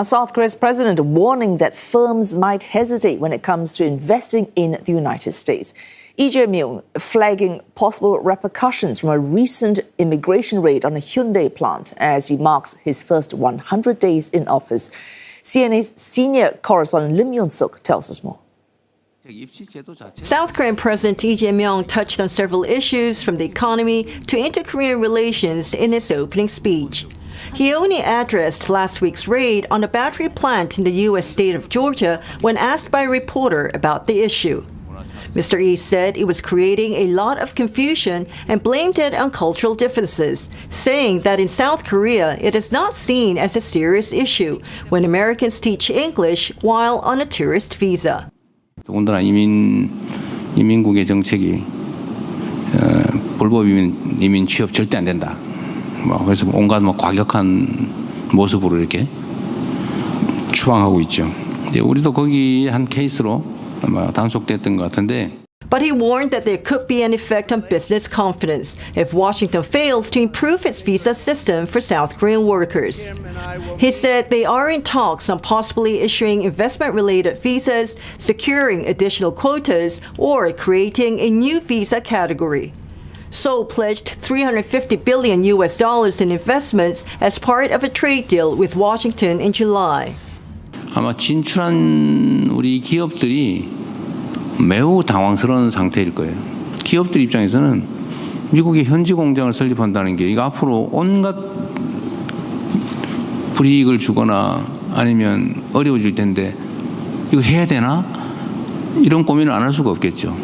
South Korea's president warning that firms might hesitate when it comes to investing in the United States. Lee Jae-myung flagging possible repercussions from a recent immigration raid on a Hyundai plant as he marks his first 100 days in office. CNA's senior correspondent Lim Yun-suk tells us more. South Korean President Lee Jae-myung touched on several issues from the economy to inter-Korean relations in his opening speech. He only addressed last week's raid on a battery plant in the U.S. state of Georgia when asked by a reporter about the issue. Mr. Lee said it was creating a lot of confusion and blamed it on cultural differences, saying that in South Korea it is not seen as a serious issue when Americans teach English while on a tourist visa. 더군다나 이민국의 정책이 불법 이민 취업 절대 안 된다. 그래서 온갖 과격한 모습으로 이렇게 추방하고 있죠. 우리도 거기 한 케이스로 단속됐던 것 같은데. But he warned that there could be an effect on business confidence if Washington fails to improve its visa system for South Korean workers. He said they are in talks on possibly issuing investment-related visas, securing additional quotas, or creating a new visa category. Seoul pledged $350 billion in investments as part of a trade deal with Washington in July. 아마 진출한 우리 기업들이 매우 당황스러운 상태일 거예요. 기업들 입장에서는 미국의 현지 공장을 설립한다는 게 이거 앞으로 온갖 불이익을 주거나 아니면 어려워질 텐데 이거 해야 되나? 이런 고민을 안 할 수가 없겠죠.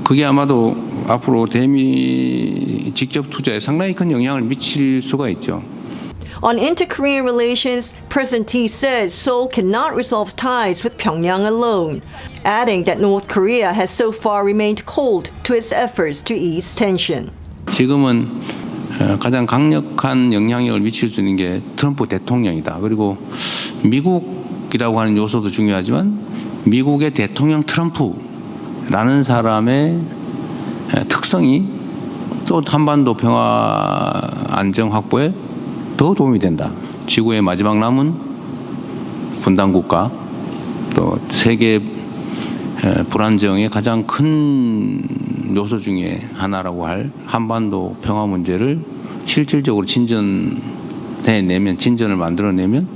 그게 아마도 앞으로 대미 직접 투자에 상당히 큰 영향을 미칠 수가 있죠. On inter-Korean relations, President Lee says Seoul cannot resolve ties with Pyongyang alone, adding that North Korea has so far remained cold to its efforts to ease tension. 지금은 가장 강력한 영향력을 미칠 수 있는 게 트럼프 대통령이다. 그리고 미국이라고 하는 요소도 중요하지만 미국의 대통령 트럼프라는 사람의 특성이 또 한반도 평화 안정 확보에 더 도움이 된다. 지구의 마지막 남은 분단 국가, 또 세계 불안정의 가장 큰 요소 중에 하나라고 할 한반도 평화 문제를 실질적으로 진전을 만들어내면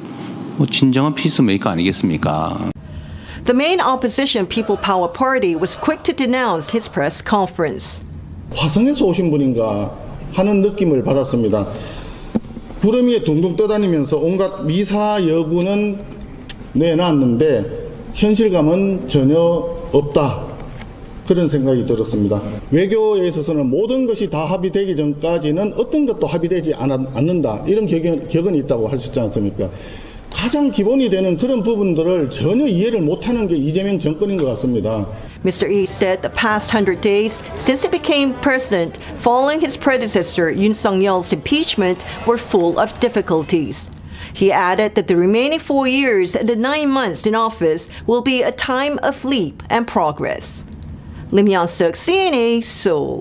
진정한 피스메이커 아니겠습니까? The main opposition People Power Party was quick to denounce his press conference. 화성에서 오신 분인가 하는 느낌을 받았습니다. 구름 위에 둥둥 떠다니면서 온갖 미사 여구는 내놨는데 현실감은 전혀 없다. 그런 생각이 들었습니다. 외교에 있어서는 모든 것이 다 합의되기 전까지는 어떤 것도 합의되지 않는다. 이런 격언이 있다고 하셨지 않습니까? 가장 기본이 되는 그런 부분들을 전혀 이해를 못하는 게 이재명 정권인 것 같습니다. Mr. Lee said the past 100 days since he became president following his predecessor Yoon Suk-yeol's impeachment were full of difficulties. He added that the remaining 4 years and the 9 months in office will be a time of leap and progress. Lim Yun-suk, CNA, Seoul.